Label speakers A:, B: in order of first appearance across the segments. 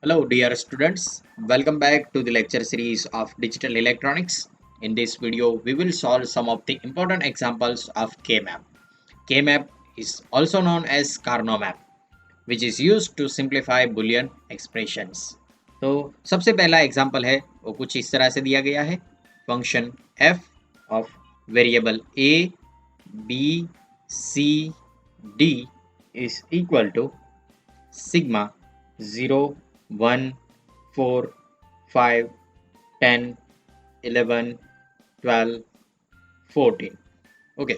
A: Hello, dear students. Welcome back to the lecture series of digital electronics. In this video, we will solve some of the important examples of K-map. K-map is also known as Carnot map, which is used to simplify Boolean expressions. तो सबसे पहला example है वो कुछ इस तरह से दिया गया है function f of variable a, b, c, d is equal to sigma 0, 1, 4, 5, 10, 11, 12, 14. Okay,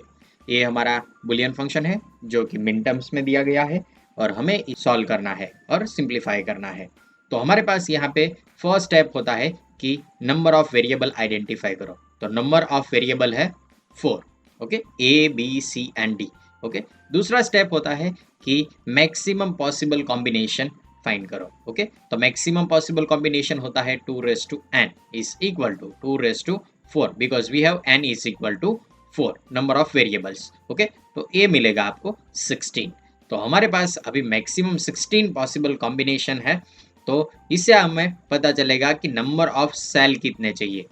A: ये हमारा बुलियन फंक्शन है जो कि मिन टर्म्स में दिया गया है और हमें सॉल्व करना है और सिंप्लीफाई करना है। तो हमारे पास यहाँ पे फर्स्ट स्टेप होता है कि नंबर ऑफ वेरिएबल आइडेंटिफाई करो। तो नंबर ऑफ वेरिएबल है 4, okay, A B C and D. Okay, दूसरा स्टेप होता है कि मैक्सिमम पॉसिबल कॉम्बिनेशन फाइंड करो। ओके, तो मैक्सिमम पॉसिबल कॉम्बिनेशन होता है 2 raised to n is equal to 2 raised to 4 because we have n is equal to 4 number of variables. Okay, तो ये मिलेगा आपको 16। तो हमारे पास अभी मैक्सिमम 16 पॉसिबल कॉम्बिनेशन है। तो इससे हमें पता चलेगा कि नंबर ऑफ सेल कितने चाहिए,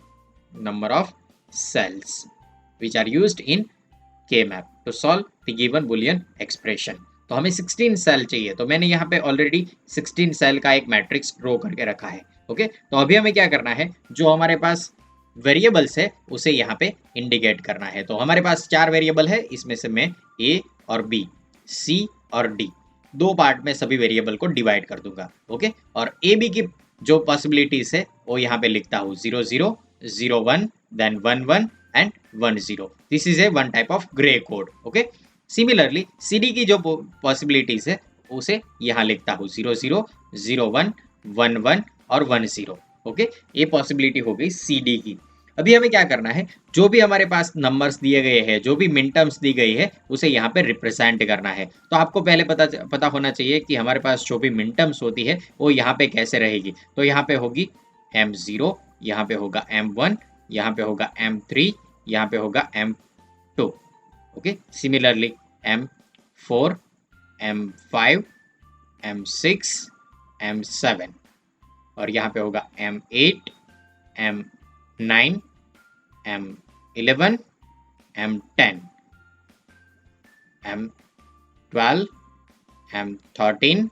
A: number of cells which are used in K map to solve the given boolean expression. तो हमें 16 सेल चाहिए। तो मैंने यहाँ पे ऑलरेडी 16 सेल का एक मैट्रिक्स ड्रॉ करके रखा है। ओके, तो अभी हमें क्या करना है, जो हमारे पास वेरिएबल्स है उसे यहाँ पे इंडिकेट करना है। तो हमारे पास 4 वेरिएबल है, इसमें से मैं ए और बी, सी और डी दो पार्ट में सभी वेरिएबल को डिवाइड कर दूंगा। ओके, और ए बी की जो पॉसिबिलिटीज है वो यहाँ पे लिखता हूँ 0 0 0 1 then 1 1 and 1 0। This is a one type of Gray code. Okay, similarly C D की जो पॉसिबिलिटीज है उसे यहाँ लिखता हूँ 0 0 0 1 1 1 और 1 0। ओके, ये पॉसिबिलिटी हो गई सी डी की। अभी हमें क्या करना है, जो भी हमारे पास नंबर्स दिए गए हैं, जो भी मिन टर्म्स दी गई है उसे यहाँ पे रिप्रेजेंट करना है। तो आपको पहले पता होना चाहिए कि हमारे पास जो भी मिन टर्म्स होती है वो यहाँ पे कैसे रहेगी। तो यहाँ पे होगी m0, यहाँ पे होगा m1, यहाँ पे होगा m3, यहाँ पे होगा m2। Okay, similarly m4, m5, m6, m7 और यहाँ पे होगा m8, m9, m11, m10, m12, m13,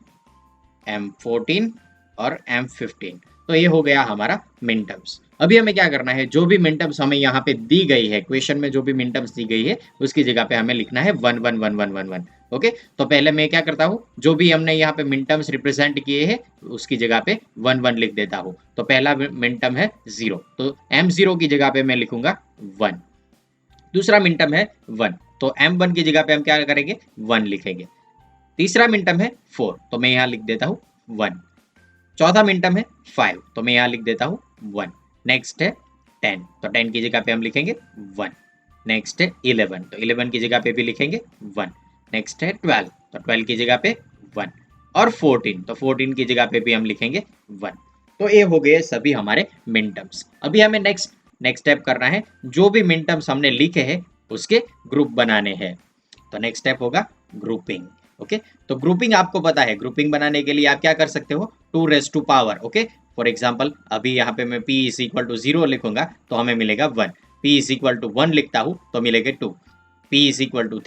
A: m14 और m15। तो ये हो गया हमारा मिन टर्म्स। अभी हमें क्या करना है, जो भी मिन टर्म्स हमें यहाँ पे दी गई है, क्वेश्चन में जो भी मिन टर्म्स दी गई है उसकी जगह पे हमें लिखना है 1 1 1 1 1 1। ओके, तो पहले मैं क्या करता हूँ, जो भी हमने यहाँ पे मिन टर्म्स रिप्रेजेंट किए हैं उसकी जगह पे 1 1 लिख देता हूँ। तो पहला मिन टर्म है 0, तो m0 की जगह पे मैं लिखूंगा 1। दूसरा मिन टर्म है 1, तो m1 की जगह पे हम क्या करेंगे, 1 लिखेंगे। तीसरा मिन टर्म है 4, तो मैं यहाँ लिख देता हूँ 1। चौथा मिन टर्म है 5, तो मैं यहाँ लिख देता हूँ 1। नेक्स्ट है 10, तो 10 की जगह पे हम लिखेंगे 1। नेक्स्ट है 11, तो 11 की जगह पे भी लिखेंगे 1। नेक्स्ट है 12, तो 12 की जगह पे 1 और 14, तो 14 की जगह पे भी हम लिखेंगे 1। तो ये हो गए सभी हमारे मिन टर्म्स। अभी हमें नेक्स्ट स्टेप करना है, जो भी मिन टर्म्स हमने लिखे हैं उसके ग्रुप बनाने हैं। तो नेक्स्ट स्टेप होगा ग्रुपिंग। ओके, तो ग्रुपिंग आपको पता है, ग्रुपिंग बनाने के लिए आप क्या कर सकते हो, 2 raised to power। Okay, for example अभी यहाँ पे मैं p इज इक्वल टू 0 लिखूंगा तो हमें मिलेगा 1, p इज इक्वल टू 1 लिखता हूँ तो मिलेगा 2, p इज इक्वल टू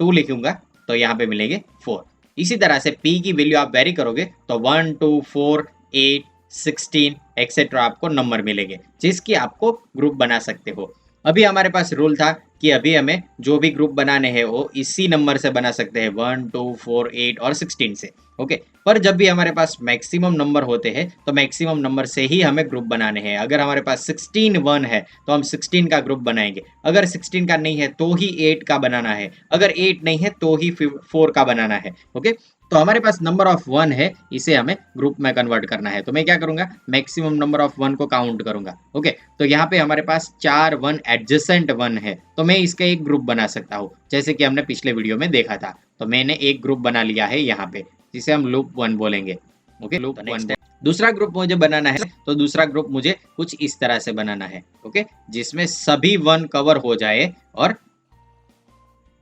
A: 2 लिखूंगा तो यहाँ पे मिलेंगे 4। इसी तरह से p की वैल्यू आप वेरी करोगे तो 1 2 4 8 16 एक्सेट्रा आपको नंबर मिलेंगे जिसकी आपको ग्रुप बना सकते हो। अभी हमारे पास रूल था कि अभी हमें जो भी ग्रुप बनाने हैं वो इसी नंबर से बना सकते हैं 1 2 4 8 और 16 से। ओके, पर जब भी हमारे पास मैक्सिमम नंबर होते हैं तो मैक्सिमम नंबर से ही हमें ग्रुप बनाने हैं। अगर हमारे पास 16 1 है तो हम 16 का ग्रुप बनाएंगे, अगर 16 का नहीं है तो ही 8 का बनाना है, अगर 8 नहीं है तो ही 4 का बनाना है। ओके, तो हमारे पास नंबर ऑफ 1 है, इसे हमें ग्रुप में कन्वर्ट करना है। तो मैं क्या करूंगा, मैक्सिमम नंबर ऑफ 1 को काउंट करूंगा। ओके, तो यहाँ पे हमारे पास 4 1 एडजेसेंट 1 है तो मैं इसका एक ग्रुप बना सकता हूँ, जैसे कि हमने पिछले वीडियो में देखा था। तो मैंने एक ग्रुप बना लिया है यहाँ पे जिसे हम लूप 1 बोलेंगे। Okay, loop 1। दूसरा ग्रुप मुझे बनाना है, तो दूसरा ग्रुप मुझे कुछ इस तरह से बनाना है। ओके, जिसमें सभी 1 कवर हो जाए और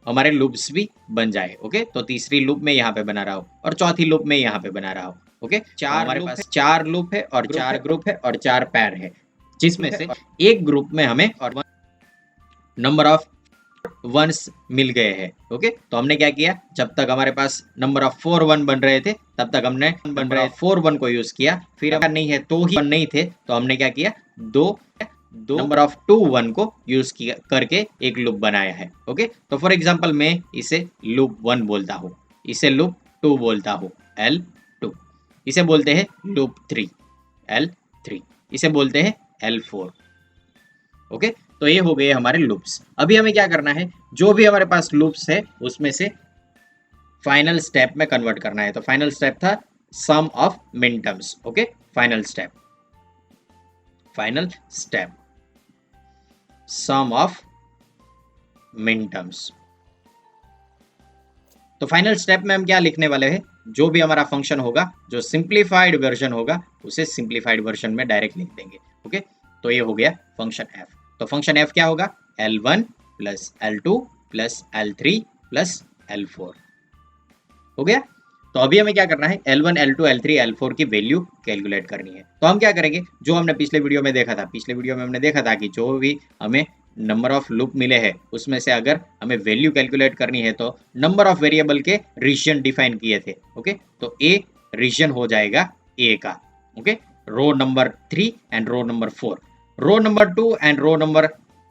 A: हमारे लूप्स भी बन जाए। ओके, तो तीसरी लूप में यहाँ पे बना रहा हूँ और चौथी लूप में यहाँ पे बना रहा हूँ। ओके, चार हमारे पास 4 लूप है और 4 ग्रुप है और 4 पैर है, जिसमें से एक ग्रुप में हमें और नंबर ऑफ वंस मिल गए हैं। ओके, तो हमने क्या किया, जब तक हमारे पास नंबर ऑफ 4 1 बन रहे थे तब तक हमने नंबर ऑफ 4 1 को यूज किया। फिर अगर नहीं है तो ही 1 नहीं थे तो हमने क्या किया, दो नंबर ऑफ 2 1 को यूज किया करके एक लूप बनाया है। ओके, तो फॉर एग्जांपल मैं इसे लूप 1 बोलता हूँ, इसे लूप 2 बोलता हूँ L2, इसे बोलते हैं लूप 3 L3, इसे बोलते हैं L4। ओके, तो ये हो गए हमारे लूप्स। अभी हमें क्या करना है, जो भी हमारे पास लूप्स है उसमें से फाइनल स्टेप में कन्वर्ट करना है। तो फाइनल स्टेप था sum of minterms. Okay, final step sum of minterms. तो फाइनल स्टेप में हम क्या लिखने वाले हैं, जो भी हमारा फंक्शन होगा, जो सिंप्लीफाइड वर्जन होगा उसे सिंप्लीफाइड वर्जन में डायरेक्ट लिख देंगे। ओके, तो ये हो गया फंक्शन एफ। तो फंक्शन एफ क्या होगा, L1 plus L2 plus L3 plus L4 हो गया। तो अभी हमें क्या करना है, L1 L2 L3 L4 की वैल्यू कैलकुलेट करनी है। तो हम क्या करेंगे, जो हमने पिछले वीडियो में देखा था, पिछले वीडियो में हमने देखा था कि जो भी हमें नंबर ऑफ लूप मिले हैं उसमें से अगर हमें वैल्यू कैलकुलेट करनी है तो नंबर ऑफ वेरिएबल के रीजन डिफाइन किए थे। ओके, तो ए रीजन हो जाएगा ए का। Okay, row number 3 and row number 4, row number 2 and row number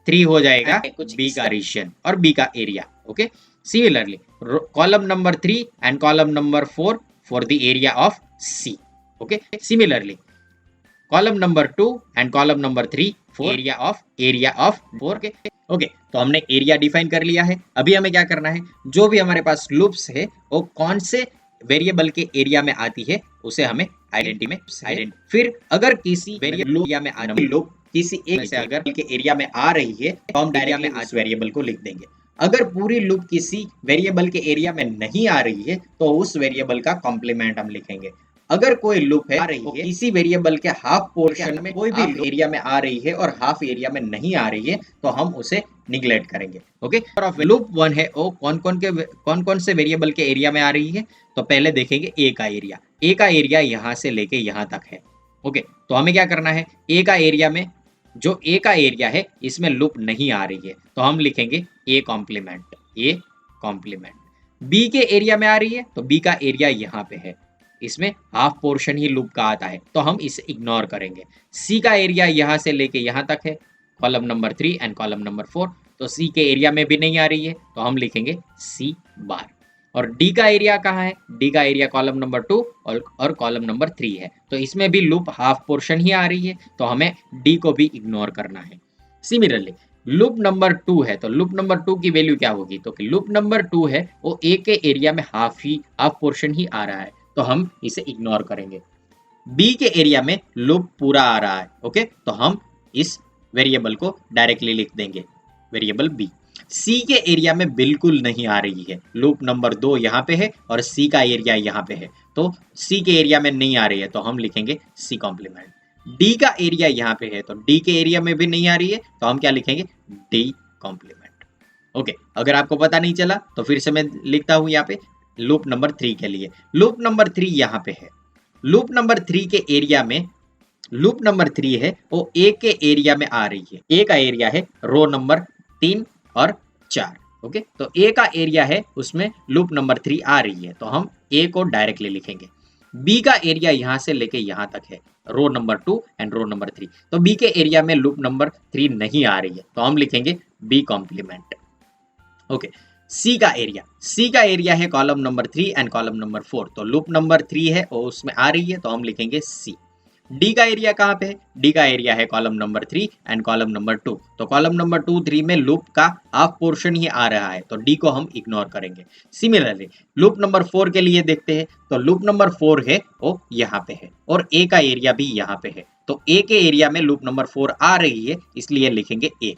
A: 3 हो जाएगा बी का रीजन और बी का area. Okay, similarly column number 3 and column number 4 for the area of C. Okay, similarly column number 2 and column number 3 for area of 4. Okay, तो हमने area define कर लिया है। अभी हमें क्या करना है, जो भी हमारे पास लूप्स है वो कौन से वेरिएबल के एरिया में आती है उसे हमें आइडेंटिटी। फिर अगर किसी वेरिएबल में आने लूप किसी एक से अगर के एरिया में आ रही है तो हम डायरेक्टली उस वेरिएबल को लिख देंगे। अगर पूरी लूप किसी वेरिएबल के एरिया में नहीं आ रही है तो उस वेरिएबल का कॉम्प्लीमेंट हम लिखेंगे। अगर कोई लूप है आ रही है किसी वेरिएबल के हाफ पोर्शन में कोई भी एरिया में आ रही है और हाफ एरिया में नहीं आ रही है तो हम उसे निगलेक्ट करेंगे। ओके, और लूप 1 है वो कौन कौन से वेरिएबल के एरिया में आ रही है, तो पहले देखेंगे ए का एरिया। ए का एरिया यहाँ से लेके यहाँ तक है। ओके, तो हमें क्या करना है, ए का एरिया में जो ए का एरिया है इसमें लूप नहीं आ रही है तो हम लिखेंगे ए कॉम्प्लीमेंट। बी के एरिया में आ रही है तो बी का एरिया यहाँ पे है, इसमें हाफ पोर्शन ही लूप का आता है तो हम इसे इग्नोर करेंगे। सी का एरिया यहाँ से लेके यहाँ तक है, column number 3 and column number 4, तो सी के एरिया में भी नहीं आ रही है तो हम लिखेंगे सी बार। और डी का एरिया कहाँ है, डी का एरिया कॉलम नंबर 2 और कॉलम नंबर 3 है तो इसमें भी लूप हाफ पोर्शन ही आ रही है तो हमें डी को भी इग्नोर करना है। सिमिलरली लूप नंबर 2 है तो लूप नंबर 2 की वैल्यू क्या होगी, तो लूप नंबर 2 है वो ए के एरिया में हाफ पोर्शन ही आ रहा है तो हम इसे इग्नोर करेंगे। बी के एरिया में लूप पूरा आ रहा है। ओके, तो हम इस वेरिएबल को डायरेक्टली लिख देंगे, वेरिएबल बी। सी के एरिया में बिल्कुल नहीं आ रही है, लूप नंबर 2 यहाँ पे है और सी का एरिया यहाँ पे है तो सी के एरिया में नहीं आ रही है तो हम लिखेंगे सी कॉम्प्लीमेंट। डी का एरिया यहाँ पे है तो डी के एरिया में भी नहीं आ रही है तो हम क्या लिखेंगे, डी कॉम्प्लीमेंट। ओके, अगर आपको पता नहीं चला तो फिर से मैं लिखता हूँ यहाँ पे लूप नंबर 3 के लिए। लूप नंबर 3 यहाँ पे है, लूप नंबर 3 के एरिया में लूप नंबर 3 है वो ए के एरिया में आ रही है। ए का एरिया है रो नंबर 3 और 4। ओके, तो ए का एरिया है उसमें लूप नंबर 3 आ रही है तो हम ए को डायरेक्टली लिखेंगे। बी का एरिया यहाँ से लेके यहाँ तक है, row number 2 and row number 3, तो बी के एरिया में लूप नंबर 3 नहीं आ रही है तो हम लिखेंगे बी कॉम्प्लीमेंट। ओके, सी का एरिया है column number 3 and column number 4, तो लूप नंबर 3 है और उसमें आ रही है तो हम लिखेंगे सी। डी का एरिया कहाँ पे है, डी का एरिया है column number 3 and column number 2, तो कॉलम नंबर 2 3 में लूप का हाफ पोर्शन ही आ रहा है तो डी को हम इग्नोर करेंगे। सिमिलरली लूप नंबर 4 के लिए देखते हैं तो लूप नंबर 4 है वो यहाँ पे है और ए का एरिया भी यहाँ पे है तो ए के एरिया में लूप नंबर 4 आ रही है इसलिए लिखेंगे ए।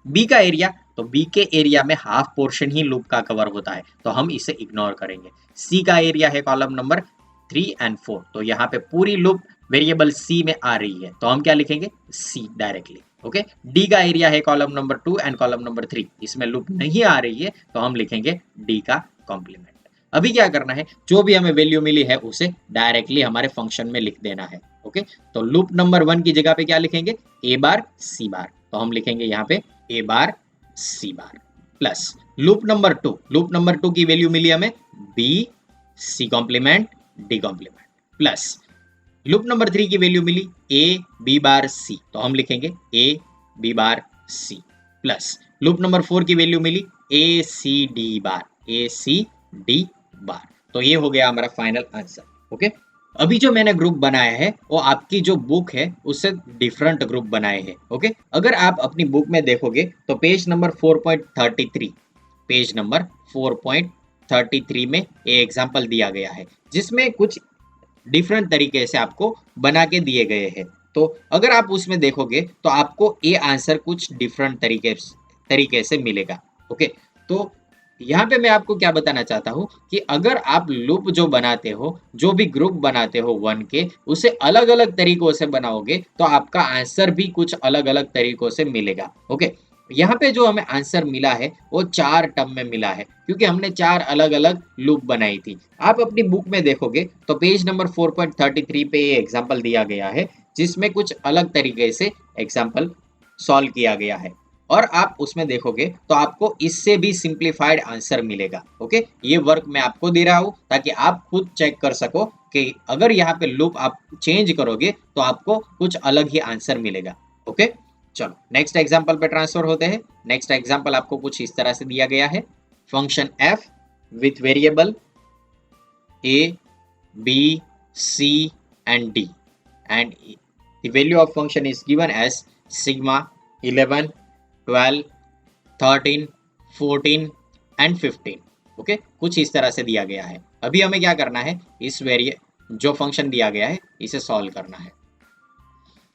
A: बी का एरिया, तो बी के एरिया में हाफ पोर्शन ही लूप का कवर होता है तो हम इसे इग्नोर करेंगे। सी का एरिया है कॉलम नंबर 3 एंड 4, तो यहाँ पे पूरी लूप वेरिएबल सी में आ रही है तो हम क्या लिखेंगे, सी डायरेक्टली। ओके, डी का एरिया है column number 2 and column number 3, इसमें लूप नहीं आ रही है तो हम लिखेंगे डी का कॉम्प्लीमेंट। अभी क्या करना है, जो भी हमें वैल्यू मिली है उसे डायरेक्टली हमारे फंक्शन में लिख देना है। ओके, तो लूप नंबर 1 की जगह पे क्या लिखेंगे, ए बार सी बार, तो हम लिखेंगे यहाँ पे A bar C bar plus loop number 2 की वैल्यू मिली हमें B C complement D complement plus loop number 3 की वैल्यू मिली ए बी बार सी, तो हम लिखेंगे A B bar C plus loop number 4 की value milli A C D बार। तो ये हो गया हमारा फाइनल आंसर। ओके, अभी जो मैंने ग्रुप बनाया है वो आपकी जो बुक है उससे डिफरेंट ग्रुप बनाए हैं। ओके, अगर आप अपनी बुक में देखोगे तो पेज नंबर 4.33 पेज नंबर 4.33 में ये एग्जाम्पल दिया गया है, जिसमें कुछ डिफरेंट तरीके से आपको बना के दिए गए हैं। तो अगर आप उसमें देखोगे तो आपको ये आंसर कुछ डिफरेंट तरीके से मिलेगा। ओके, तो यहाँ पे मैं आपको क्या बताना चाहता हूँ कि अगर आप लूप जो बनाते हो, जो भी ग्रुप बनाते हो 1 के, उसे अलग अलग तरीकों से बनाओगे तो आपका आंसर भी कुछ अलग अलग तरीकों से मिलेगा। ओके, यहाँ पे जो हमें आंसर मिला है वो 4 टर्म में मिला है, क्योंकि हमने 4 अलग अलग लूप बनाई थी। आप अपनी बुक में देखोगे तो पेज नंबर 4.33 पे ये एग्जाम्पल दिया गया है, जिसमें कुछ अलग तरीके से एग्जाम्पल सॉल्व किया गया है, और आप उसमें देखोगे तो आपको इससे भी सिंप्लीफाइड आंसर मिलेगा। ओके, ये वर्क मैं आपको दे रहा हूं ताकि आप खुद चेक कर सको कि अगर यहाँ पे लूप आप चेंज करोगे तो आपको कुछ अलग ही आंसर मिलेगा। ओके, चलो नेक्स्ट एग्जांपल पे ट्रांसफर होते हैं। नेक्स्ट एग्जांपल आपको कुछ इस तरह से दिया गया है, function f with variable a b c and d and the value of function is given as sigma 11 12 13 14 and 15। Okay, कुछ इस तरह से दिया गया है। अभी हमें क्या करना है, इस जो फंक्शन दिया गया है इसे सॉल्व करना है।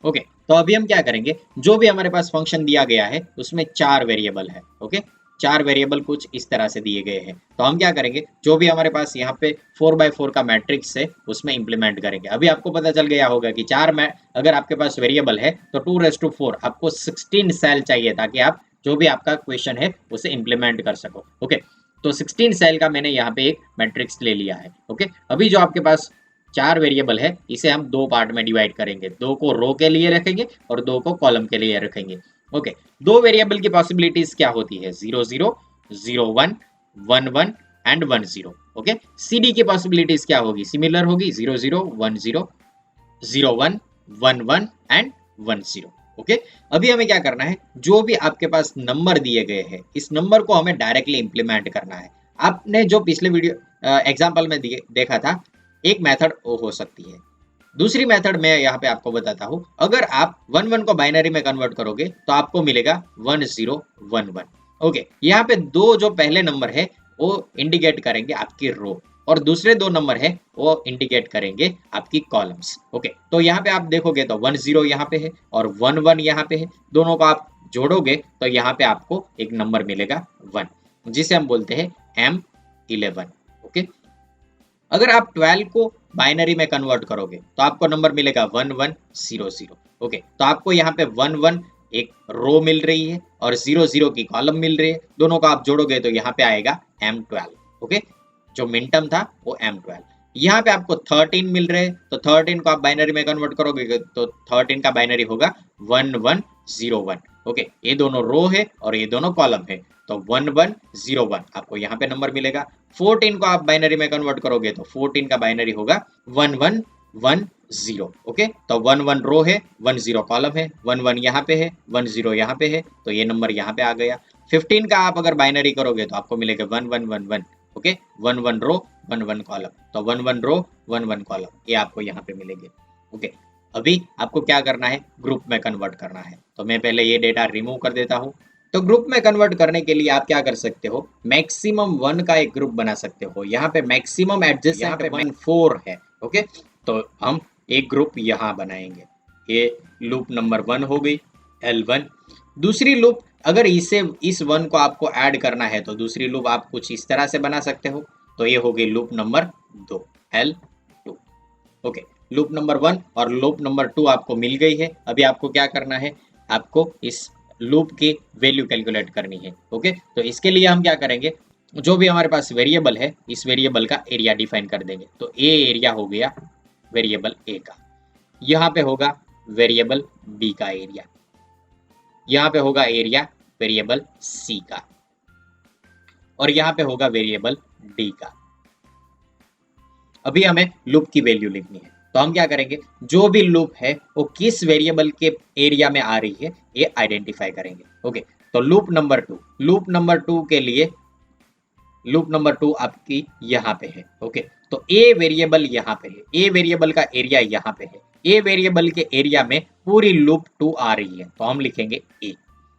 A: ओके, तो अभी हम क्या करेंगे, जो भी हमारे पास फंक्शन दिया गया है उसमें 4 वेरिएबल है। ओके, 4 वेरिएबल कुछ इस तरह से दिए गए हैं, तो हम क्या करेंगे, जो भी हमारे पास यहाँ पे 4x4 का मैट्रिक्स है उसमें इंप्लीमेंट करेंगे। अभी आपको पता चल गया होगा कि 4 में अगर आपके पास वेरिएबल है तो 2⁴ आपको 16 सेल चाहिए, ताकि आप जो भी आपका क्वेश्चन है उसे इंप्लीमेंट कर सको। ओके, तो 16 सेल का मैंने यहाँ पे एक मैट्रिक्स ले लिया है। ओके, अभी जो आपके पास 4 वेरिएबल है इसे हम 2 पार्ट में डिवाइड करेंगे, 2 को रो के लिए रखेंगे और 2 को कॉलम के लिए रखेंगे। ओके, 2 वेरिएबल की पॉसिबिलिटीज क्या होती है, 0 0 0 1 1 1 एंड 1 0। ओके, CD की पॉसिबिलिटीज क्या होगी, सिमिलर होगी, 0 0 1 0 0 1 1 1 एंड 1 0। ओके, अभी हमें क्या करना है, जो भी आपके पास नंबर दिए गए हैं इस नंबर को हमें डायरेक्टली इंप्लीमेंट करना है। आपने जो पिछले वीडियो एग्जाम्पल में देखा था, एक मेथड वो हो सकती है। दूसरी मेथड मैं यहाँ पे आपको बताता हूँ, अगर आप 1 1 को बाइनरी में कन्वर्ट करोगे तो आपको मिलेगा 1 0 1 1। ओके, यहाँ पे दो जो पहले नंबर है वो इंडिकेट करेंगे आपकी रो, और दूसरे 2 नंबर है वो इंडिकेट करेंगे आपकी कॉलम्स। ओके, तो यहाँ पे आप देखोगे तो 1 0 यहाँ पे है और 1 1 यहाँ पे है, दोनों को आप जोड़ोगे तो यहाँ पे आपको एक नंबर मिलेगा 1, जिसे हम बोलते हैं M11। ओके, अगर आप 12 को बाइनरी में कन्वर्ट करोगे तो आपको नंबर मिलेगा 1 1 0 0। ओके, तो आपको यहाँ पे 1 1 एक रो मिल रही है और 0 0 की कॉलम मिल रही है, दोनों को आप जोड़ोगे तो यहाँ पे आएगा M12। ओके, जो मिनटर्म था वो M12। यहाँ पे आपको 13 मिल रहे हैं, तो 13 को आप बाइनरी में कन्वर्ट करोगे तो 13 का बाइनरी होगा 1 1 0 1। ओके, ये दोनों रो है और ये दोनों कॉलम है, तो 1 1 0 1 आपको यहाँ पे नंबर मिलेगा। 14 को आप बाइनरी में कन्वर्ट करोगे तो 14 का बाइनरी होगा 1 1 1 0। ओके, तो 1 1 रो है, 1 0 कॉलम है, 1 1 यहाँ पे है, 1 0 यहाँ पे है, तो ये नंबर यहाँ पे आ गया। 15 का आप अगर बाइनरी करोगे तो आपको मिलेगा 1 1 1 1। ओके, 1 1 रो 1 1 कॉलम, तो 1 1 रो 1 1 कॉलम, ये आपको यहाँ पे मिलेंगे। ओके, अभी आपको क्या करना है, ग्रुप में कन्वर्ट करना है, तो मैं पहले ये डेटा रिमूव कर देता हूँ। तो ग्रुप में कन्वर्ट करने के लिए आप क्या कर सकते हो, मैक्सिमम 1 का एक ग्रुप बना सकते हो। यहाँ पे मैक्सिमम एडजेसेंट 4 है। ओके, तो हम एक ग्रुप यहाँ बनाएंगे, ये लूप नंबर 1 हो गई L1। दूसरी लूप, अगर इस 1 को आपको ऐड करना है तो दूसरी लूप आप कुछ इस तरह से बना सकते हो, तो ये हो गई loop number 2 L2। Okay, loop number 1 और लूप नंबर 2 आपको मिल गई है। अभी आपको क्या करना है, आपको इस लूप की वैल्यू कैलकुलेट करनी है। ओके, तो इसके लिए हम क्या करेंगे, जो भी हमारे पास वेरिएबल है इस वेरिएबल का एरिया डिफाइन कर देंगे। तो ए एरिया हो गया वेरिएबल ए का, यहाँ पे होगा वेरिएबल बी का एरिया, यहाँ पे होगा एरिया वेरिएबल सी का, और यहाँ पे होगा वेरिएबल डी का। अभी हमें लूप की वैल्यू लिखनी है, तो हम क्या करेंगे, जो भी लूप है वो किस वेरिएबल के एरिया में आ रही है ये आइडेंटिफाई करेंगे। ओके, तो लूप नंबर टू के लिए लूप नंबर 2 आपकी यहाँ पे है। ओके, तो ए वेरिएबल यहाँ पे है, ए वेरिएबल का एरिया यहाँ पे है, ए वेरिएबल के एरिया में पूरी लूप 2 आ रही है, तो हम लिखेंगे ए।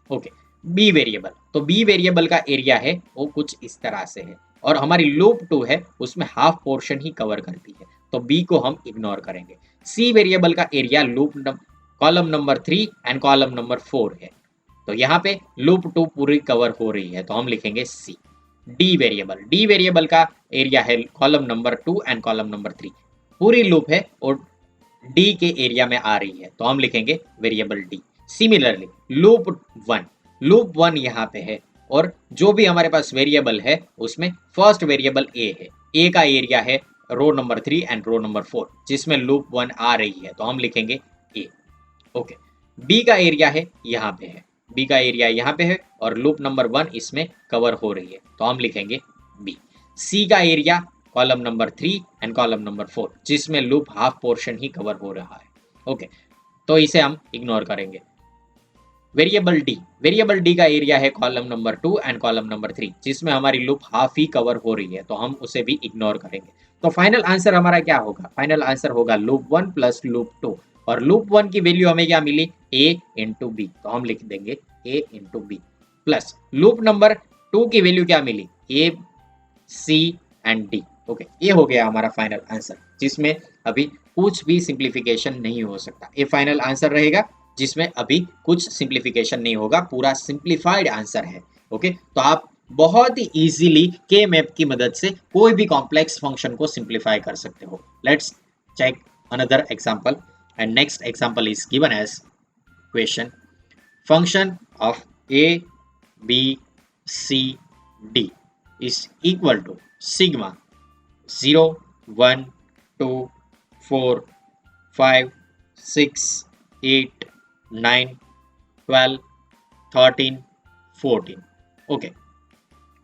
A: ओके, बी वेरिएबल, तो बी वेरिएबल का एरिया है वो कुछ इस तरह से है, और हमारी लूप 2 है उसमें हाफ पोर्शन ही कवर करती है, तो बी को हम इग्नोर करेंगे। सी वेरिएबल का area column number 3 and column number 4 है, तो यहाँ पे लूप 2 पूरी कवर हो रही है, तो हम लिखेंगे सी। डी वेरिएबल का एरिया है column number 2 and column number 3, पूरी लूप है और डी के एरिया में आ रही है, तो हम लिखेंगे variable D. Similarly loop one यहाँ पे है, और जो भी हमारे पास वेरिएबल है उसमें फर्स्ट वेरिएबल ए है, ए का एरिया है row number 3 and row number 4 जिसमें लूप 1 आ रही है, तो हम लिखेंगे ए। ओके, बी का एरिया है यहाँ पे है, बी का एरिया यहाँ पे है और लूप नंबर 1 इसमें कवर हो रही है, तो हम लिखेंगे बी। सी का area column number 3 and column number 4 जिसमें लूप हाफ पोर्शन ही कवर हो रहा है। ओके, तो इसे हम इग्नोर करेंगे। वेरिएबल डी का एरिया है column number 2 and column number 3 जिसमें हमारी लूप हाफ ही कवर हो रही है, तो हम उसे भी इग्नोर करेंगे। तो फाइनल आंसर हमारा क्या होगा, फाइनल आंसर होगा लूप 1 प्लस लूप 2, और लूप 1 की वैल्यू हमें क्या मिली, ए इंटू बी, तो हम लिख देंगे A into B, plus loop number 2 की वैल्यू क्या मिली, A C and D. Okay, ये हो गया हमारा फाइनल आंसर, जिसमें अभी कुछ भी सिंप्लीफिकेशन नहीं हो सकता। ये फाइनल आंसर रहेगा जिसमें अभी कुछ सिंप्लीफिकेशन नहीं होगा, पूरा सिंप्लीफाइड आंसर है। ओके, तो आप बहुत ही इजीली के मैप की मदद से कोई भी कॉम्प्लेक्स फंक्शन को सिंप्लीफाई कर सकते हो। Let's check another example, and next example is given as question function of a b c d is equal to sigma 0 1 2 4 5 6 8 9 12 13 14। Okay,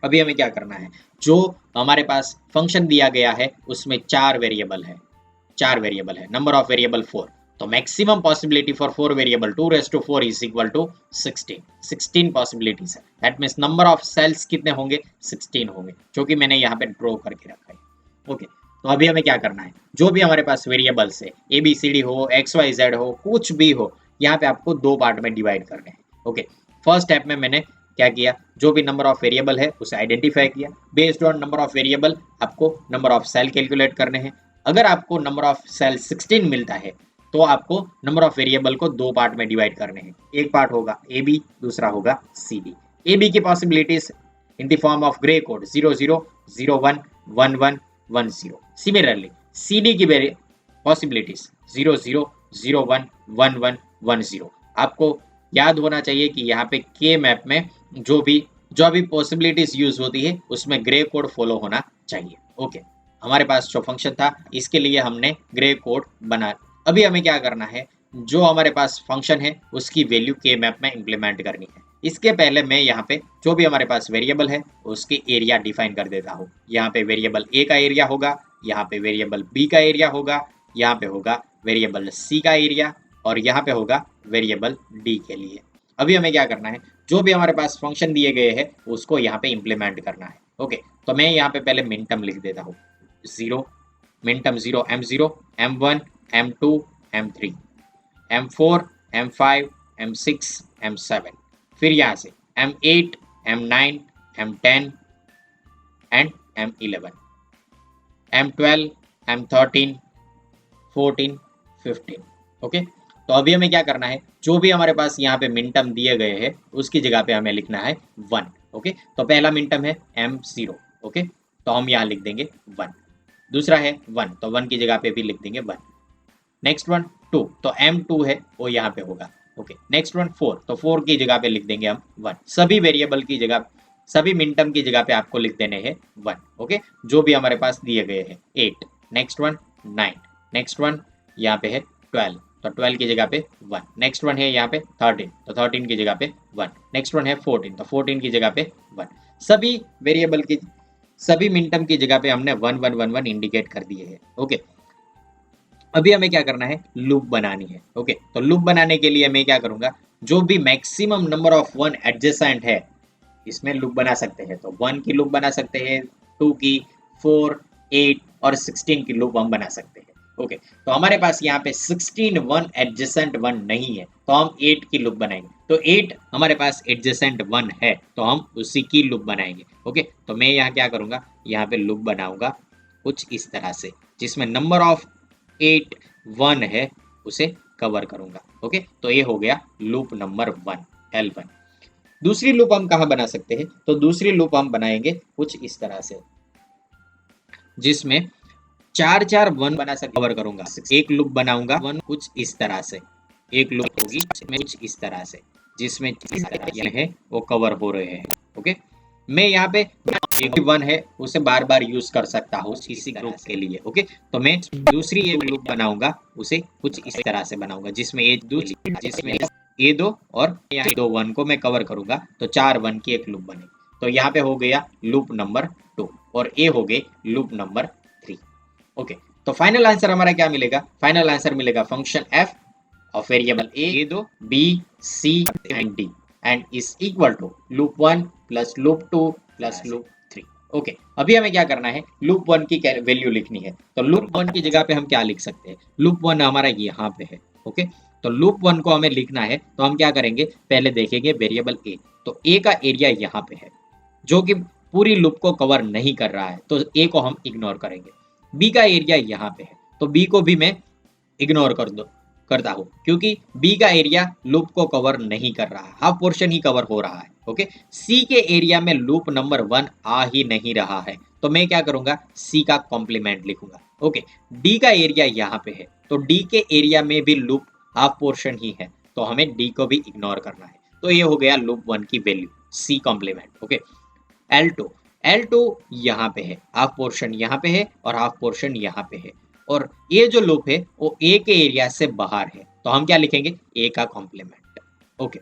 A: अभी हमें क्या करना है, जो हमारे पास फंक्शन दिया गया है उसमें चार वेरिएबल है, नंबर ऑफ वेरिएबल 4, तो maximum possibility for 4 variable 2 raise to 4 is equal to 16 possibilities है। That means number of cells कितने होंगे, 16 होंगे, जो कि मैंने यहाँ पे ड्रॉ करके रखा है। ओके, तो अभी हमें क्या करना है, जो भी हमारे पास वेरिएबल्स है ए बी सी डी हो, एक्स वाई जेड हो, कुछ भी हो, यहाँ पे आपको दो पार्ट में डिवाइड करने हैं। ओके, फर्स्ट स्टेप में मैंने क्या किया, जो भी नंबर ऑफ वेरिएबल है उसे आइडेंटिफाई किया, based on number of variable आपको नंबर ऑफ सेल कैलकुलेट करने हैं। अगर आपको नंबर ऑफ सेल 16 मिलता है तो आपको नंबर ऑफ वेरिएबल को दो पार्ट में डिवाइड करने हैं, एक पार्ट होगा ए बी, दूसरा होगा सी डी। ए बी की possibilities in the form of Gray code 0 0 0 1 1 1 1 0। Similarly C D की पॉसिबिलिटीज 0 0 0 1 1 1 1 0। आपको याद होना चाहिए कि यहाँ पे के मैप में जो भी पॉसिबिलिटीज यूज होती है उसमें ग्रे कोड फॉलो होना चाहिए। ओके, हमारे पास जो फंक्शन था इसके लिए हमने ग्रे कोड बना। अभी हमें क्या करना है, जो हमारे पास फंक्शन है उसकी वैल्यू के मैप में इंप्लीमेंट करनी है। इसके पहले मैं यहाँ पे जो भी हमारे पास वेरिएबल है उसके एरिया डिफाइन कर देता हूँ। यहाँ पे वेरिएबल ए का एरिया होगा, यहाँ पे वेरिएबल बी का एरिया होगा, यहाँ पे होगा वेरिएबल सी का एरिया, और यहाँ पे होगा वेरिएबल डी के लिए। अभी हमें क्या करना है, जो भी हमारे पास फंक्शन दिए गए हैं उसको यहाँ पे इम्प्लीमेंट करना है। ओके, तो मैं यहाँ पे पहले मिनटर्म लिख देता हूँ, 0 minterm 0 m0 m1 m2 m3 m4 m5 m6 m7, फिर यहाँ से m8 m9 m10 and m11 m12 m13 14 15। Okay, तो अभी हमें क्या करना है, जो भी हमारे पास यहाँ पे मिनटर्म दिए गए हैं उसकी जगह पे हमें लिखना है 1। ओके, तो पहला मिनटर्म है m0। ओके, तो हम यहाँ लिख देंगे 1। दूसरा है 1, तो 1 की जगह पे भी लिख देंगे 1। नेक्स्ट वन 2, तो m2 है वो यहाँ पे होगा। ओके, नेक्स्ट वन 4, तो 4 की जगह पे लिख देंगे हम 1। सभी वेरिएबल की जगह सभी मिन टर्म की जगह पे आपको लिख देने हैं 1। ओके, जो भी हमारे पास दिए गए हैं 8, नेक्स्ट वन 9, नेक्स्ट वन यहाँ पे है 12, तो 12 की जगह पे 1, नेक्स्ट वन है यहाँ पे 13, तो 13 की जगह पे 1, नेक्स्ट वन है 14, तो 14 की जगह पे 1। सभी वेरिएबल की सभी मिन टर्म की जगह पे हमने 1 1 1 1 इंडिकेट कर दिए हैं। ओके, अभी हमें क्या करना है, लूप बनानी है। ओके, तो लूप बनाने के लिए मैं क्या करूंगा, जो भी maximum number of one adjacent है इसमें लूप बना सकते हैं, तो 1 की लूप बना सकते हैं, 2 की, 4, 8 और 16 की लूप हम बना सकते हैं। ओके, तो हमारे पास यहाँ पे 16 वन एडजेसेंट वन नहीं है, तो हम 8 की लूप बनाएंगे। तो 8 हमारे पास एडजेसेंट वन है, तो हम उसी की लूप बनाएंगे। ओके, तो मैं यहाँ क्या करूंगा, यहाँ पे लूप बनाऊंगा कुछ इस तरह से, जिसमें नंबर ऑफ 8 1 है उसे कवर करूंगा। ओके, तो ये हो गया लूप नंबर 1, L1। दूसरी लूप हम कहाँ बना सकते हैं, तो दूसरी लूप हम बनाएंगे कुछ इस तरह से, जिसमें 4 4 1 बना सकते, कवर करूंगा। एक लूप बनाऊंगा 1 कुछ इस तरह से, एक लूप होगी कुछ इस तरह से, जिसमें ये है वो कवर हो रहे हैं। ओके, मैं यहाँ पे एक 1 है उसे बार बार यूज कर सकता हूँ इसी ग्रुप के लिए। ओके, तो मैं दूसरी एक लूप बनाऊंगा, उसे कुछ इस तरह से बनाऊंगा, जिसमें ये दो और यहाँ 2 1 को मैं कवर करूंगा, तो 4 1 की एक लूप बनेगी। तो यहाँ पे हो गया लूप नंबर 2 और ये हो गए लूप नंबर 3। ओके, तो फाइनल आंसर हमारा क्या मिलेगा, फाइनल आंसर मिलेगा function f of variable a दो b c and d and is equal to loop 1 plus loop 2 plus loop 3। Okay, अभी हमें क्या करना है, लूप 1 की वैल्यू लिखनी है। तो लूप 1 की जगह पे हम क्या लिख सकते हैं, लूप 1 हमारा यहाँ पे है। ओके, तो लूप 1 को हमें लिखना है, तो हम क्या करेंगे, पहले देखेंगे वेरिएबल a, तो a का एरिया यहाँ पे है जो कि पूरी लूप को कवर नहीं कर रहा है, तो a को हम इग्नोर करेंगे। b का एरिया यहाँ पे है, तो b को भी मैं इग्नोर करता हूँ, क्योंकि b का एरिया लूप को कवर नहीं कर रहा है, हाफ पोर्शन ही कवर हो रहा है। ओके, c के एरिया में लूप नंबर 1 आ ही नहीं रहा है, तो मैं क्या करूंगा, c का कॉम्प्लीमेंट लिखूंगा। ओके, d का एरिया यहाँ पे है, तो d के एरिया में भी लूप हाफ पोर्शन ही है, तो हमें d को भी इग्नोर करना है। तो ये हो गया लूप 1 की value, c complement. Okay, L2 यहाँ पे है, हाफ पोर्शन यहाँ पे है और हाफ पोर्शन यहाँ पे है, और ये जो लूप है वो ए के एरिया से बाहर है, तो हम क्या लिखेंगे, ए का कॉम्प्लीमेंट। ओके,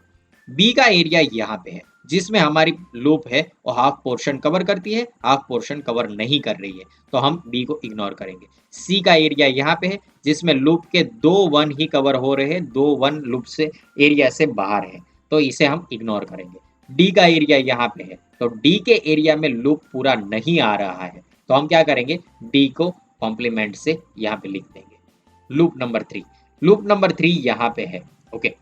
A: बी का एरिया यहाँ पे है, जिसमें हमारी लूप है वो हाफ पोर्शन कवर करती है, हाफ पोर्शन कवर नहीं कर रही है, तो हम बी को इग्नोर करेंगे। सी का एरिया यहाँ पे है, जिसमें लूप के 2 1 ही कवर हो रहे हैं, 2 1 लूप से एरिया से बाहर है, तो इसे हम इग्नोर करेंगे। डी का एरिया यहाँ पे है, तो डी के एरिया में लूप पूरा नहीं आ रहा है, तो हम क्या करेंगे, डी को कॉम्प्लीमेंट से यहाँ पे लिख देंगे। लूप नंबर 3 यहाँ पे है। ओके,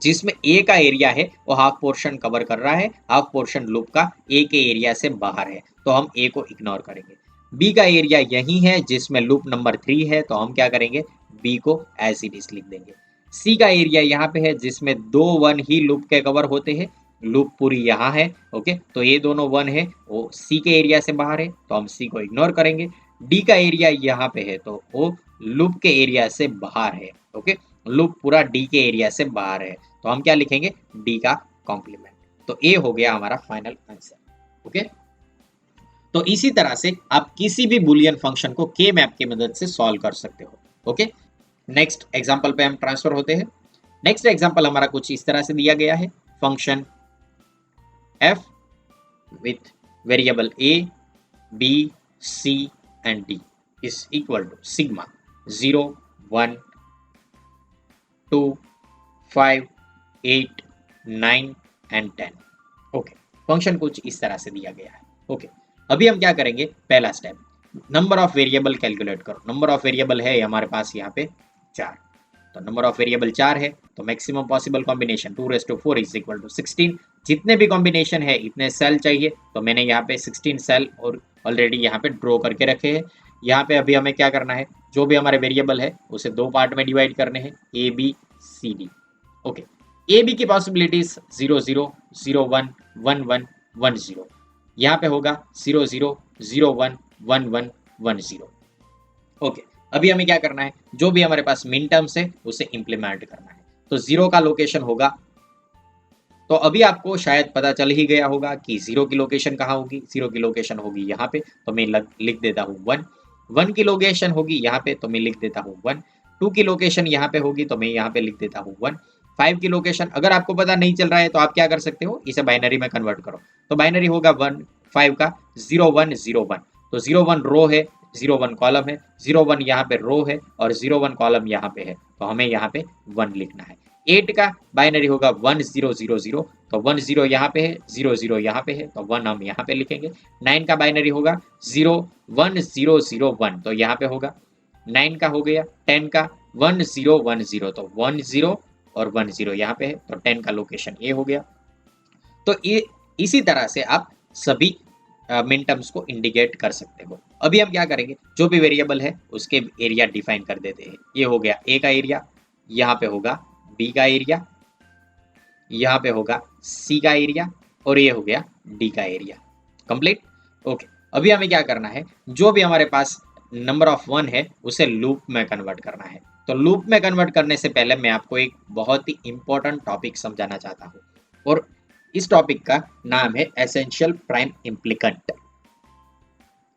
A: जिसमें ए का एरिया है वो हाफ पोर्शन कवर कर रहा है, हाफ पोर्शन लूप का ए के एरिया से बाहर है, तो हम ए को इग्नोर करेंगे। बी का एरिया यही है जिसमें लूप नंबर 3 है, तो हम क्या करेंगे, बी को एज इट इज लिख देंगे। सी का एरिया यहाँ पे है, जिसमें 2 1 ही लूप के कवर होते हैं, लूप पूरी यहाँ है। ओके, तो ये दोनों 1 है, वो सी के एरिया से बाहर है, तो हम सी को इग्नोर करेंगे। डी का एरिया यहाँ पे है, तो वो लूप के एरिया से बाहर है। ओके, लूप पूरा डी के एरिया से बाहर है, तो हम क्या लिखेंगे, डी का कॉम्प्लीमेंट। तो ए हो गया हमारा फाइनल आंसर। ओके, तो इसी तरह से आप किसी भी बुलियन फंक्शन को के मैप की मदद से सॉल्व कर सकते हो। ओके, नेक्स्ट एग्जांपल पे हम ट्रांसफर होते हैं। नेक्स्ट एग्जांपल हमारा कुछ इस तरह से दिया गया है, function f with variable a, b, c and d is equal to sigma 0, 1, 2, 5, 8, 9 and 10। Okay, function कुछ इस तरह से दिया गया है। ओके, अभी हम क्या करेंगे, पहला step, number of variable calculate करो। नंबर ऑफ वेरिएबल है हमारे पास यहाँ पे 4, तो नंबर ऑफ वेरिएबल 4 है, तो maximum possible combination 2⁴ is equal to 16। जितने भी कॉम्बिनेशन है इतने सेल चाहिए, तो मैंने यहाँ पे 16 सेल और ऑलरेडी यहाँ पे ड्रॉ करके रखे हैं। यहाँ पे अभी हमें क्या करना है, जो भी हमारे वेरिएबल है उसे 2 पार्ट में डिवाइड करने हैं, A B C D. Okay, A B की पॉसिबिलिटीज 0 0 0 1 1 1 1 0, यहाँ पे होगा 0 0 0 1 1 1 1 0। ओके, अभी हमें क्या करना है, जो भी हमारे पास मिन टर्म्स है उसे इंप्लीमेंट करना है। तो 0 का लोकेशन होगा तो अभी आपको शायद पता चल ही गया होगा कि जीरो की लोकेशन कहाँ होगी। जीरो की लोकेशन होगी यहाँ पे, तो मैं लिख देता हूँ 1। 1 की लोकेशन होगी यहाँ पे, तो मैं लिख देता हूँ 1। 2 की लोकेशन यहाँ पे होगी, तो मैं यहाँ पे लिख देता हूँ 1। 5 की लोकेशन अगर आपको पता नहीं चल रहा है तो आप क्या कर सकते हो, इसे बाइनरी में कन्वर्ट करो। तो बाइनरी होगा 1 5 का 0 1 0 1। तो 0 1 रो है, 0 1 कॉलम है, 0 1 यहाँ पे रो है और 0 1 कॉलम यहाँ पे है, तो हमें यहाँ पे 1 लिखना है। 8 का बाइनरी होगा 1 0 0 0। तो 1 0 यहाँ पे है, 0 0 यहाँ पे है, तो 1 हम यहाँ पे लिखेंगे। 9 का बाइनरी होगा 0 1 0 0 1, तो यहाँ पे होगा 9 का हो गया। 10 का 1 0 1 0, तो 1 0 और 1 0 यहाँ पे है, तो 10 का लोकेशन ये हो गया। तो ये इसी तरह से आप सभी मिनटर्म्स को इंडिकेट कर सकते हो। अभी हम क्या करेंगे, जो भी वेरिएबल है उसके एरिया डिफाइन कर देते हैं। ये हो गया ए का एरिया, यहाँ पे होगा बी का एरिया, यहाँ पे होगा सी का एरिया और ये हो गया डी का एरिया। कंप्लीट। ओके, अभी हमें क्या करना है, जो भी हमारे पास नंबर ऑफ 1 है उसे लूप में कन्वर्ट करना है। तो लूप में कन्वर्ट करने से पहले मैं आपको एक बहुत ही इंपॉर्टेंट टॉपिक समझाना चाहता हूँ, और इस टॉपिक का नाम है एसेंशियल प्राइम इम्प्लीकेंट।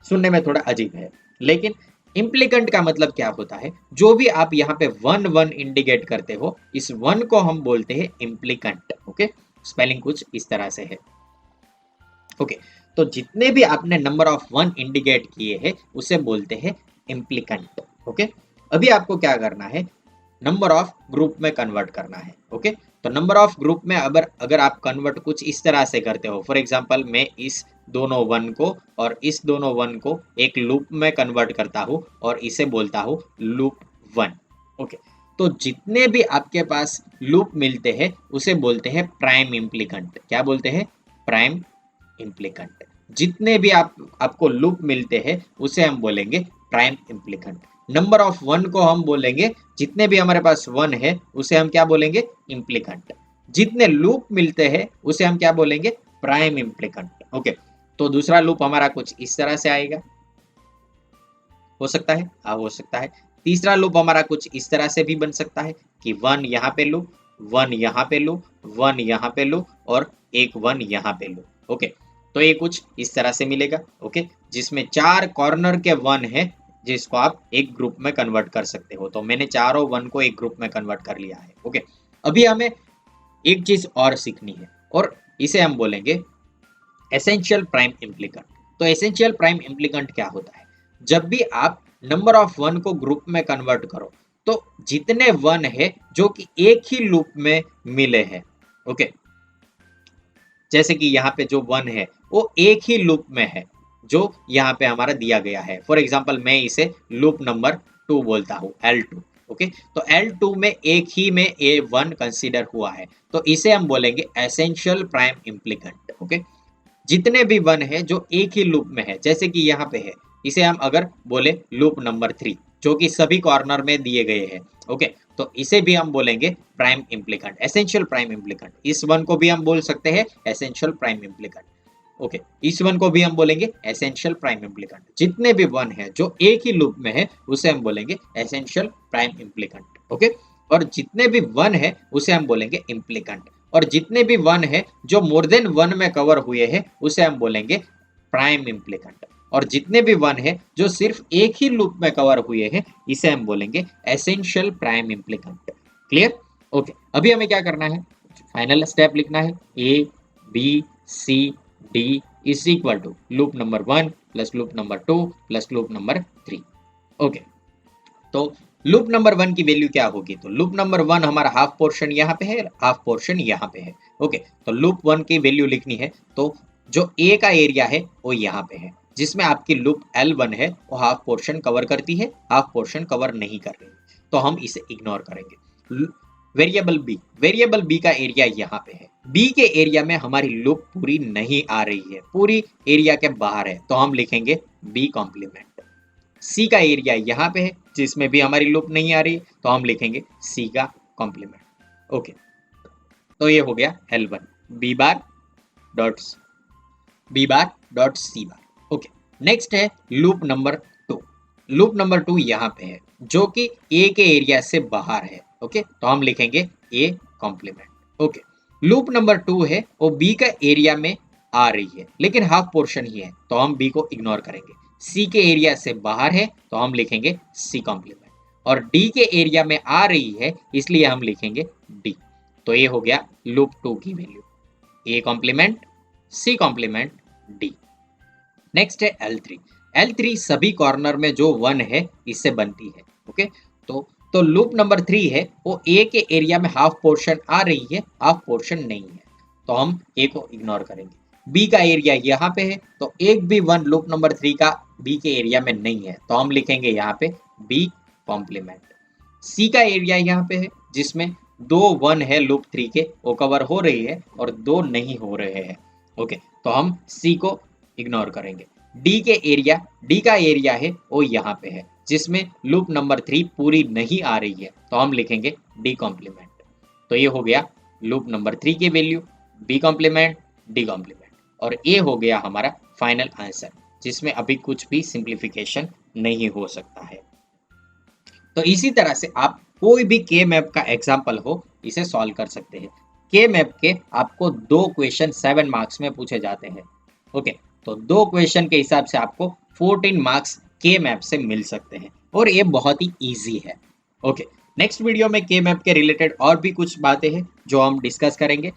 A: सुनने में थोड़ा अजीब है, लेकिन इम्प्लीकेंट का मतलब क्या होता है, जो भी आप यहाँ पे 1 1 इंडिकेट करते हो, इस 1 को हम बोलते हैं इम्प्लीकेंट। ओके, स्पेलिंग कुछ इस तरह से है। ओके, तो जितने भी आपने नंबर ऑफ 1 इंडिकेट किए हैं उसे बोलते हैं इम्प्लीकेंट। ओके, अभी आपको क्या करना है, नंबर ऑफ ग्रुप में कन्वर्ट करना है। ओके, तो नंबर ऑफ ग्रुप में अगर आप कन्वर्ट कुछ इस तरह से करते हो, फॉर एग्जांपल मैं इस दोनों 1 को और इस दोनों 1 को एक लूप में कन्वर्ट करता हूँ और इसे बोलता हूँ लूप 1। ओके, तो जितने भी आपके पास लूप मिलते हैं उसे बोलते हैं प्राइम इम्प्लीकेंट। क्या बोलते हैं, प्राइम इम्प्लीकेंट। जितने भी आपको लूप मिलते हैं उसे हम बोलेंगे प्राइम इम्प्लीकेंट। नंबर ऑफ 1 को हम बोलेंगे, जितने भी हमारे पास 1 है उसे हम क्या बोलेंगे, इम्प्लीकेंट। जितने लूप मिलते हैं उसे हम क्या बोलेंगे, प्राइम इम्प्लीकेंट। ओके, तो दूसरा लूप हमारा कुछ इस तरह से आएगा, हो सकता है, हाँ हो सकता है। तीसरा लूप हमारा कुछ इस तरह से भी बन सकता है कि 1 यहाँ पे लूप, 1 यहाँ पे लूप, 1 यहाँ पे लूप और एक 1 यहाँ पे लूप। ओके, तो ये कुछ इस तरह से मिलेगा। ओके, जिसमें 4 कॉर्नर के 1 है जिसको आप एक ग्रुप में कन्वर्ट कर सकते हो। तो मैंने चारों 1 को एक ग्रुप में कन्वर्ट कर लिया है। ओके, अभी हमें एक चीज और सीखनी है और इसे हम बोलेंगे एसेंशियल प्राइम इम्प्लीकेंट। तो एसेंशियल प्राइम इम्प्लीकेंट क्या होता है, जब भी आप नंबर ऑफ 1 को ग्रुप में कन्वर्ट करो तो जितने 1 है जो कि एक ही लूप में मिले हैं। ओके, जैसे कि यहाँ पे जो 1 है वो एक ही लूप में है जो यहाँ पे हमारा दिया गया है। फॉर एग्जाम्पल मैं इसे लूप नंबर 2 बोलता हूँ, L2। ओके, तो L2 में एक ही में A1 कंसीडर हुआ है, तो इसे हम बोलेंगे एसेंशियल प्राइम इम्प्लीकेंट। ओके, जितने भी 1 है जो एक ही लूप में है, जैसे कि यहाँ पे है, इसे हम अगर बोले लूप नंबर 3 जो कि सभी कॉर्नर में दिए गए हैं। ओके, तो इसे भी हम बोलेंगे prime implicant, essential prime implicant. इस 1 को भी हम बोल सकते हैं एसेंशियल प्राइम इम्प्लीकेंट। ओके, इस 1 को भी हम बोलेंगे एसेंशियल प्राइम इम्प्लीकेंट। जितने भी 1 है जो एक ही लूप में है उसे हम बोलेंगे एसेंशियल प्राइम इम्प्लीकेंट। ओके, और जितने भी 1 है उसे हम बोलेंगे इम्प्लीकेंट, और जितने भी 1 है जो मोर देन 1 में कवर हुए हैं उसे हम बोलेंगे प्राइम इम्प्लीकेंट, और जितने भी 1 है जो सिर्फ एक ही लूप में कवर हुए हैं इसे हम बोलेंगे essential prime implicant. Clear. Okay, अभी हमें क्या करना है, फाइनल स्टेप लिखना है, A B C D is equal to loop number 1 plus loop number 2 plus loop number 3। Okay, तो लूप नंबर 1 की वैल्यू क्या होगी, तो लूप नंबर 1 हमारा हाफ पोर्शन यहाँ पे है, हाफ पोर्शन यहाँ पे है। ओके, तो लूप 1 की वैल्यू लिखनी है, तो जो ए का एरिया है वो यहाँ पे है, जिसमें आपकी लूप L1 है वो हाफ पोर्शन कवर करती है, हाफ पोर्शन कवर नहीं कर रही, तो हम इसे इग्नोर करेंगे। वेरिएबल बी का एरिया यहाँ पे है, बी के एरिया में हमारी लूप पूरी नहीं आ रही है, पूरी एरिया के बाहर है, तो हम लिखेंगे बी कॉम्प्लीमेंट। सी का एरिया यहाँ पे है जिसमें भी हमारी लूप नहीं आ रही, तो हम लिखेंगे सी का कॉम्प्लीमेंट। ओके, तो ये हो गया L1 B bar dot C bar. Okay, next है लूप नंबर 2। लूप नंबर 2 यहाँ पे है जो कि ए के एरिया से बाहर है। ओके, तो हम लिखेंगे A complement. Okay, loop number 2 है वो बी का एरिया में आ रही है लेकिन हाफ पोर्शन ही है तो हम बी को इग्नोर करेंगे। सी के एरिया से बाहर है तो हम लिखेंगे सी कॉम्प्लीमेंट, और डी के एरिया में आ रही है इसलिए हम लिखेंगे डी। तो ये हो गया लूप 2 की value, A complement C complement D. Next है L3। L3 सभी कॉर्नर में जो 1 है इससे बनती है। ओके, तो लूप नंबर 3 है वो ए के एरिया में हाफ पोर्शन आ रही है, हाफ पोर्शन नहीं है तो हम ए को इग्नोर करेंगे। बी का एरिया यहाँ पे है तो एक भी 1 लूप नंबर 3 का बी के एरिया में नहीं है तो हम लिखेंगे यहाँ पे बी कॉम्प्लीमेंट। सी का एरिया यहाँ पे है जिसमें 2 1 है लूप 3 के, वो कवर हो रही है और 2 नहीं हो रहे हैं। ओके, तो हम सी को इग्नोर करेंगे। डी का एरिया है वो यहाँ पे है जिसमें लूप नंबर 3 पूरी नहीं आ रही है तो हम लिखेंगे डी कॉम्प्लीमेंट। तो ये हो गया लूप नंबर 3 की value, B complement D complement, और ये हो गया हमारा फाइनल आंसर जिसमें अभी कुछ भी सिंप्लीफिकेशन नहीं हो सकता है। तो इसी तरह से आप कोई भी के मैप का एग्जाम्पल हो इसे सॉल्व कर सकते हैं। के मैप के आपको 2 क्वेश्चन 7 मार्क्स में पूछे जाते हैं। ओके, तो 2 क्वेश्चन के हिसाब से आपको 14 मार्क्स के मैप से मिल सकते हैं और ये बहुत ही ईजी है। ओके, नेक्स्ट वीडियो में के मैप के रिलेटेड और भी कुछ बातें हैं जो हम डिस्कस करेंगे।